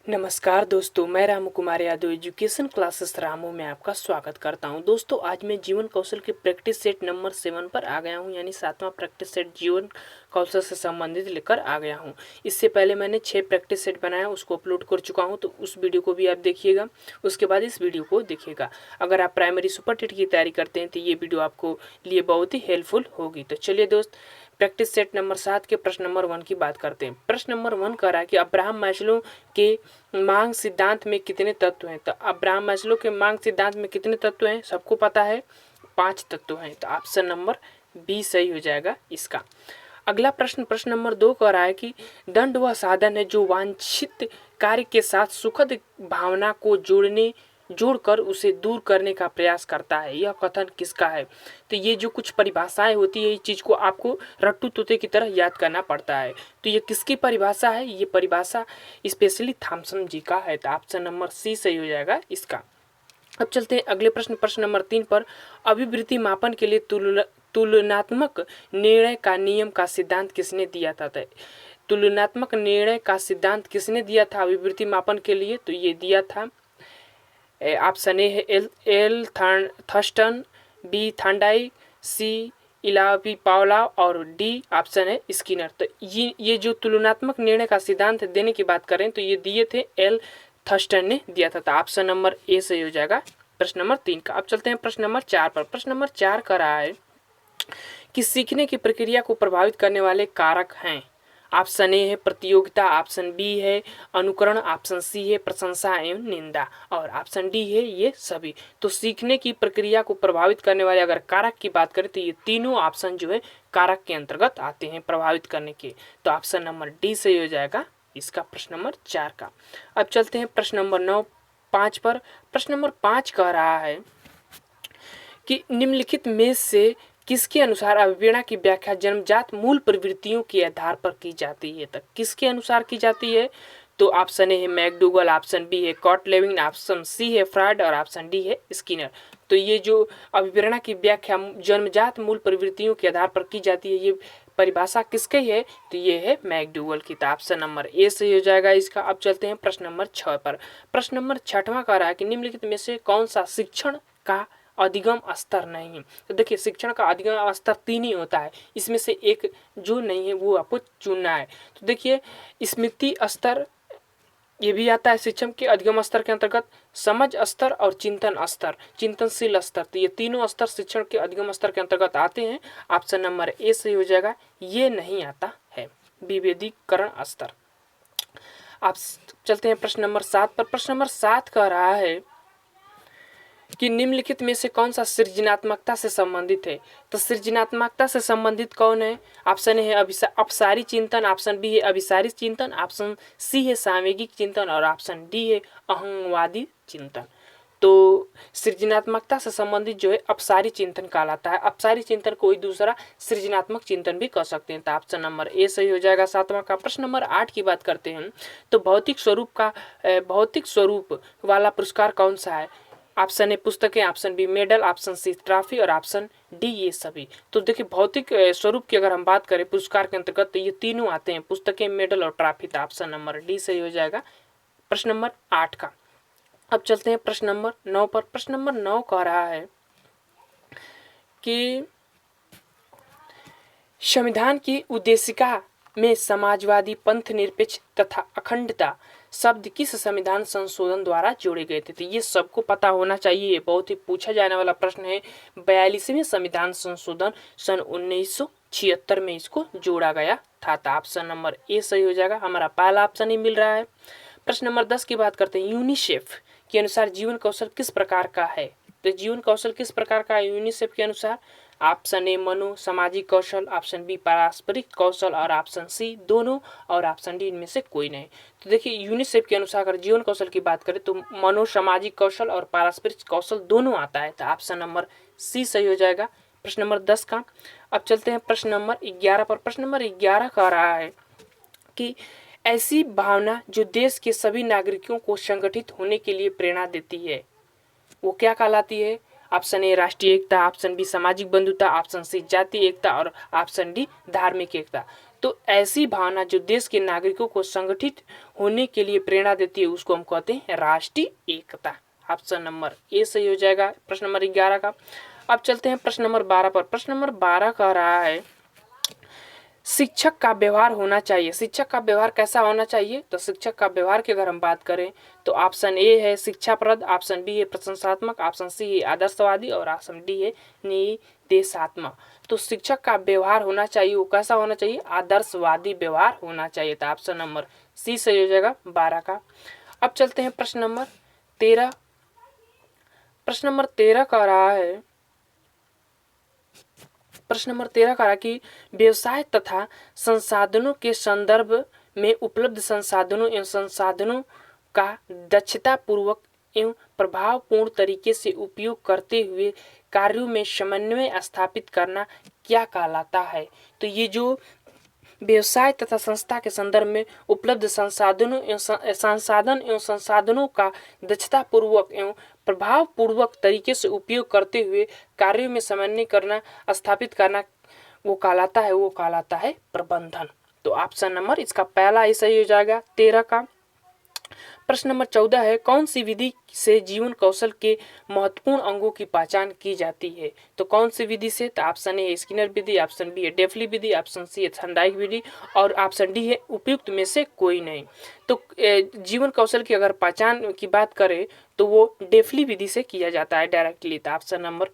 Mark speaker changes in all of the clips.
Speaker 1: नमस्कार दोस्तों, मैं रामू कुमार यादव एजुकेशन क्लासेस रामू में आपका स्वागत करता हूं। दोस्तों, आज मैं जीवन कौशल के प्रैक्टिस सेट नंबर 7 पर आ गया हूं, यानी 7वां प्रैक्टिस सेट जीवन कौशल से संबंधित लेकर आ गया हूं। इससे पहले मैंने 6 प्रैक्टिस सेट बनाया, उसको अपलोड कर चुका हूं, तो उस वीडियो को भी आप देखिएगा। उसके बाद इस वीडियो को देखिएगा। अगर आप प्राइमरी सुपर टेट की तैयारी करते हैं तो ये वीडियो आपको लिए बहुत ही हेल्पफुल होगी। तो चलिए दोस्त, प्रैक्टिस सेट नंबर 7 के प्रश्न नंबर 1 की बात करते हैं। प्रश्न नंबर 1 कह रहा है कि अब्राहम मैस्लो के मांग सिद्धांत में कितने तत्व हैं। तो अब्राहम मैस्लो के मांग सिद्धांत में कितने तत्व हैं, सबको पता है, 5 तत्व हैं। तो ऑप्शन नंबर बी सही हो जाएगा इसका। अगला प्रश्न, प्रश्न नंबर 2 कह रहा है कि दंड वह साधन है जो वांछित कार्य के साथ सुखद भावना को जोड़कर उसे दूर करने का प्रयास करता है। यह कथन किसका है। तो ये जो कुछ परिभाषाएं होती है, इस चीज़ को आपको रट्टू तोते की तरह याद करना पड़ता है। तो ये किसकी परिभाषा है, ये परिभाषा स्पेशली थॉमसन जी का है। तो ऑप्शन नंबर सी सही हो जाएगा इसका। अब चलते हैं अगले प्रश्न, प्रश्न नंबर 3 पर। अभिवृद्धि मापन के लिए तुलनात्मक निर्णय का नियम का सिद्धांत किसने दिया था। तुलनात्मक निर्णय का सिद्धांत किसने दिया था अभिवृद्धि मापन के लिए। तो ये दिया था ऑप्शन ए है एल थर्स्टन, बी थांडाई, सी इलावी पावला और डी ऑप्शन है स्किनर। तो ये जो तुलनात्मक निर्णय का सिद्धांत देने की बात करें तो ये दिए थे एल थर्स्टन ने दिया था। तो ऑप्शन नंबर ए सही हो जाएगा प्रश्न नंबर 3 का। अब चलते हैं प्रश्न नंबर 4 पर। प्रश्न नंबर 4 का रहा है कि सीखने की प्रक्रिया को प्रभावित करने वाले कारक हैं। ऑप्शन ए है प्रतियोगिता, ऑप्शन बी है अनुकरण, ऑप्शन सी है प्रशंसा एवं निंदा और ऑप्शन डी है ये सभी। तो सीखने की प्रक्रिया को प्रभावित करने वाले अगर कारक की बात करें तो ये तीनों ऑप्शन जो है कारक के अंतर्गत आते हैं प्रभावित करने के। तो ऑप्शन नंबर डी सही हो जाएगा इसका प्रश्न नंबर 4 का। अब चलते हैं प्रश्न नंबर 5 पर। प्रश्न नंबर 5 कह रहा है कि निम्नलिखित में से किसके अनुसार अभिप्रेरणा की व्याख्या जन्मजात मूल प्रवृत्तियों के आधार पर की जाती है। तक किसके अनुसार की जाती है। तो ऑप्शन ए है मैकडूगल, ऑप्शन बी है कॉटलेविन, ऑप्शन सी है फ्रायड और ऑप्शन डी है स्किनर। तो ये जो अभिप्रेरणा की व्याख्या जन्मजात मूल प्रवृत्तियों के आधार पर की जाती है, ये परिभाषा किसकी है। तो ये है मैकडूगल की। तो ऑप्शन नंबर ए सही हो जाएगा इसका। अब चलते हैं प्रश्न नंबर 6 पर। प्रश्न नंबर 6वां कह रहा है कि निम्नलिखित में से कौन सा शिक्षण का अधिगम स्तर नहीं है। तो देखिए, शिक्षण का अधिगम स्तर 3 ही होता है, इसमें से एक जो नहीं है वो आपको चुनना है। तो देखिए, स्मृति स्तर ये भी आता है शिक्षण के अधिगम स्तर के अंतर्गत, समझ स्तर और चिंतन स्तर, चिंतनशील स्तर। तो ये तीनों स्तर शिक्षण के अधिगम स्तर के अंतर्गत आते हैं। ऑप्शन नंबर ए सही हो जाएगा। ये नहीं आता है विभेदीकरण स्तर। आप चलते हैं प्रश्न नंबर 7 पर। प्रश्न नंबर 7 कह रहा है कि निम्नलिखित में से कौन सा सृजनात्मकता से संबंधित है। तो सृजनात्मकता से संबंधित कौन है। ऑप्शन ए है अपसारी चिंतन, ऑप्शन बी है अभिसारी चिंतन, ऑप्शन सी है सामयिक चिंतन और ऑप्शन डी है अहंवादी चिंतन। तो सृजनात्मकता से संबंधित जो है अपसारी चिंतन कहलाता है। अपसारी चिंतन कोई दूसरा सृजनात्मक चिंतन भी कर सकते हैं। तो ऑप्शन नंबर ए सही हो जाएगा 7वां का। प्रश्न नंबर 8 की बात करते हैं तो भौतिक स्वरूप वाला पुरस्कार कौन सा है। ऑप्शन ए पुस्तकें, option B medal, option C trophy और ऑप्शन डी ये सभी। तो देखिए, भौतिक स्वरूप की अगर हम बात करें पुरस्कार के अंतर्गत तो ये तीनों आते हैं, पुस्तकें, मेडल और ट्रॉफी। तो ऑप्शन नंबर डी सही हो जाएगा प्रश्न नंबर 8 का। अब चलते हैं प्रश्न नंबर 9 पर। प्रश्न नंबर 9 कह रहा है कि संविधान की उद्देशिका में समाजवादी, पंथ निरपेक्ष तथा अखंडता शब्द किस संविधान संशोधन द्वारा जोड़े गए थे। तो ये सबको पता होना चाहिए, ये बहुत ही पूछा जाने वाला प्रश्न है। 42वें संविधान संशोधन सन 1976 में इसको जोड़ा गया था। तो ऑप्शन नंबर ए सही हो जाएगा, हमारा पहला ऑप्शन ही मिल रहा है। प्रश्न नंबर 10 की बात करते हैं। यूनिसेफ के अनुसार जीवन कौशल किस प्रकार का है। तो जीवन कौशल किस प्रकार का है यूनिसेफ के अनुसार। ऑप्शन ए मनो सामाजिक कौशल, ऑप्शन बी पारस्परिक कौशल और ऑप्शन सी दोनों और ऑप्शन डी इनमें से कोई नहीं। तो देखिए, यूनिसेफ के अनुसार अगर जीवन कौशल की बात करें तो मनो सामाजिक कौशल और पारस्परिक कौशल दोनों आता है। तो ऑप्शन नंबर सी सही हो जाएगा प्रश्न नंबर 10 का। अब चलते हैं प्रश्न नंबर 11 पर। प्रश्न नंबर 11 कह रहा है कि ऐसी भावना जो देश के सभी नागरिकों को संगठित होने के लिए प्रेरणा देती है वो क्या कहलाती है। ऑप्शन ए राष्ट्रीय एकता, ऑप्शन बी सामाजिक बंधुता, ऑप्शन सी जातीय एकता और ऑप्शन डी धार्मिक एकता। तो ऐसी भावना जो देश के नागरिकों को संगठित होने के लिए प्रेरणा देती है उसको हम कहते हैं राष्ट्रीय एकता। ऑप्शन नंबर ए सही हो जाएगा प्रश्न नंबर 11 का। अब चलते हैं प्रश्न नंबर 12 पर। प्रश्न नंबर 12 कह रहा है शिक्षक का व्यवहार होना चाहिए। शिक्षक का व्यवहार कैसा होना चाहिए? तो शिक्षक का व्यवहार की अगर हम बात करें तो ऑप्शन ए है शिक्षाप्रद, ऑप्शन बी है प्रशंसात्मक, ऑप्शन सी है आदर्शवादी और ऑप्शन डी है निर्देशात्मक। तो शिक्षक का व्यवहार होना चाहिए वो कैसा होना चाहिए? आदर्शवादी व्यवहार होना चाहिए। तो ऑप्शन नंबर सी सही हो जाएगा 12 का। अब चलते हैं प्रश्न नंबर 13। प्रश्न नंबर 13 कह रहा है कि व्यवसाय तथा संसाधनों के संदर्भ में उपलब्ध संसाधनों एवं संसाधनों का दक्षतापूर्वक एवं प्रभावपूर्ण तरीके से उपयोग करते हुए कार्यों में समन्वय स्थापित करना क्या कहलाता है? तो ये जो व्यवसाय तथा संस्था के संदर्भ में उपलब्ध संसाधनों एवं संसाधनों का दक्षतापूर्वक एवं प्रभावपूर्वक तरीके से उपयोग करते हुए कार्यों में समन्वय करना स्थापित करना वो कहलाता है प्रबंधन। तो ऑप्शन नंबर इसका पहला ही सही हो जाएगा 13 का। प्रश्न नंबर 14 है कौन सी विधि से जीवन कौशल के महत्वपूर्ण अंगों की पहचान की जाती है? तो कौन सी विधि से? तो ऑप्शन ए स्किनर विधि, ऑप्शन बी है डेफली विधि, ऑप्शन सी है थर्नडाइक विधि और ऑप्शन डी है उपयुक्त में से कोई नहीं। तो जीवन कौशल की अगर पहचान की बात करें तो वो डेफली विधि से किया जाता है डायरेक्टली। तो ऑप्शन नंबर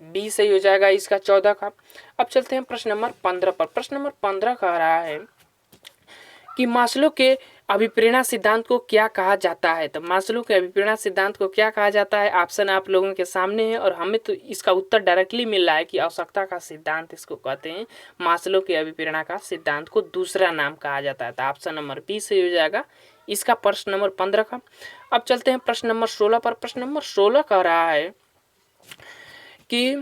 Speaker 1: बी सही हो जाएगा इसका 14 का। अब चलते हैं प्रश्न नंबर 15 पर। प्रश्न नंबर 15 कह रहा है कि मास्लो के अभिप्रेरणा सिद्धांत को क्या कहा जाता है? तो मास्लो के अभिप्रेरणा सिद्धांत को क्या कहा जाता है? ऑप्शन आप लोगों के सामने है और हमें तो इसका उत्तर डायरेक्टली मिल रहा है कि आवश्यकता का सिद्धांत इसको कहते हैं। मास्लो के अभिप्रेरणा का सिद्धांत को दूसरा नाम कहा जाता है। तो ऑप्शन नंबर बी सही हो जाएगा इसका प्रश्न नंबर 15 का। अब चलते हैं प्रश्न नंबर 16 पर। प्रश्न नंबर 16 कह रहा है कि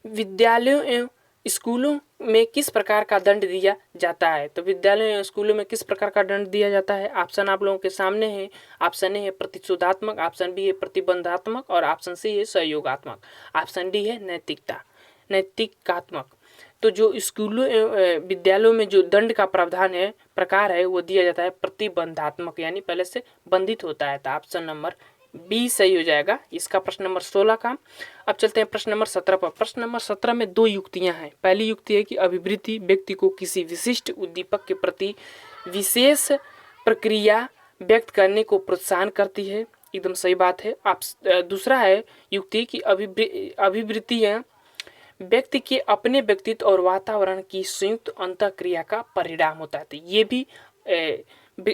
Speaker 1: विद्यालयों एवं स्कूलों में किस प्रकार का दंड दिया जाता है? तो विद्यालयों एवं स्कूलों में किस प्रकार का दंड दिया जाता है? ऑप्शन आप लोगों के सामने है। ऑप्शन ए है प्रतिशोधात्मक, ऑप्शन बी है प्रतिबंधात्मक और ऑप्शन सी है सहयोगात्मक, ऑप्शन डी है नैतिकात्मक। तो जो स्कूलों एवं विद्यालयों में जो दंड का प्रावधान है प्रकार है वो दिया जाता है प्रतिबंधात्मक, यानी पहले से बंधित होता है। तो ऑप्शन नंबर बी सही हो जाएगा इसका प्रश्न नंबर 16 का। अब चलते हैं प्रश्न नंबर 17 पर। प्रश्न नंबर 17 में दो युक्तियां हैं। पहली युक्ति है कि अभिवृत्ति व्यक्ति को किसी विशिष्ट उद्दीपक के प्रति विशेष प्रक्रिया व्यक्त करने को प्रोत्साहन करती है, एकदम सही बात है। आप दूसरा है युक्ति की अभिवृत्तियां व्यक्ति के अपने व्यक्तित्व और वातावरण की संयुक्त अंतःक्रिया का परिणाम होता है। तो ये भी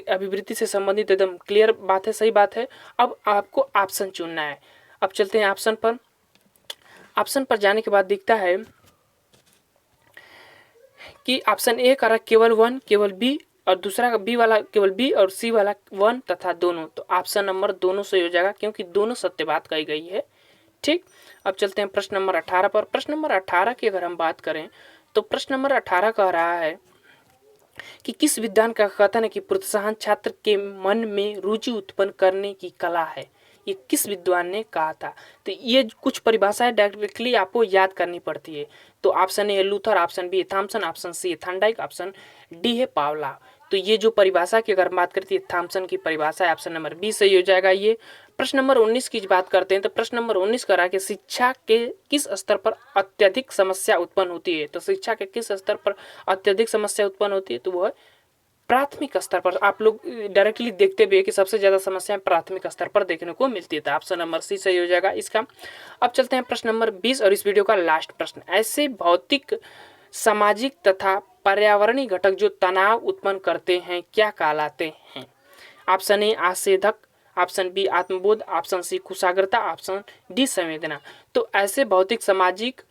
Speaker 1: अभिवृत्ति से संबंधित एकदम क्लियर बात है, सही बात है। अब आपको ऑप्शन चुनना है। अब चलते हैं ऑप्शन पर। ऑप्शन पर जाने के बाद दिखता है कि ऑप्शन ए का केवल 1 केवल बी और दूसरा बी वाला केवल बी और सी वाला 1 तथा दोनों। तो ऑप्शन नंबर दोनों सही हो जाएगा क्योंकि दोनों सत्य बात कही गई है। ठीक, अब चलते हैं प्रश्न नंबर 18 पर। प्रश्न नंबर 18 की अगर हम बात करें तो प्रश्न नंबर 18 कह रहा है कि किस विद्वान का कथन है कि प्रोत्साहन छात्र के मन में रुचि उत्पन्न करने की कला है? ये किस विद्वान ने कहा था? तो ये कुछ परिभाषाएं डायरेक्टली आपको याद करनी पड़ती है। तो ऑप्शन ए है लूथर, ऑप्शन बी है थॉमसन, ऑप्शन सी है थॉर्नडाइक, ऑप्शन डी है पावला। तो ये जो परिभाषा की अगर बात करती है थॉमसन की परिभाषा है, ऑप्शन नंबर बी सही हो जाएगा ये। प्रश्न नंबर 19 की बात करते हैं तो प्रश्न नंबर 19 कह रहा है कि शिक्षा के किस स्तर पर अत्यधिक समस्या उत्पन्न होती है? तो शिक्षा के किस स्तर पर अत्यधिक समस्या उत्पन्न होती है? तो वो है प्राथमिक स्तर पर। आप लोग डायरेक्टली देखते भी है कि सबसे ज्यादा समस्याएं प्राथमिक स्तर पर देखने को मिलती है। तो ऑप्शन नंबर सी सही हो जाएगा इसका। अब चलते हैं प्रश्न नंबर 20 और इस वीडियो का लास्ट प्रश्न। ऐसे भौतिक, सामाजिक तथा पर्यावरणीय घटक जो तनाव उत्पन्न करते हैं क्या कहलाते हैं? Option A आसेधक, option B Atmabodh, option C कुशाग्रता, option D संवेदना। तो ऐसे भौतिक, सामाजिक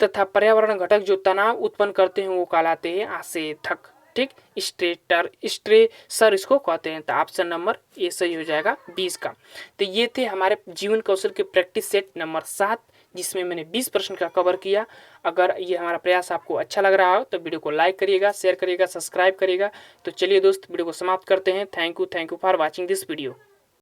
Speaker 1: तथा पर्यावरण घटक जो तनाव उत्पन्न करते हैं वो कहलाते हैं आसेधक। ठीक, स्ट्रेसर इसको कहते हैं। तो ऑप्शन नंबर ए सही हो जाएगा 20 का। तो ये थे हमारे जीवन कौशल के प्रैक्टिस सेट नंबर 7 जिसमें मैंने 20 प्रश्न का कवर किया। अगर ये हमारा प्रयास आपको अच्छा लग रहा हो तो वीडियो को लाइक करिएगा, शेयर करिएगा, सब्सक्राइब करिएगा। तो चलिए दोस्त वीडियो को समाप्त करते हैं। Thank you for watching this video.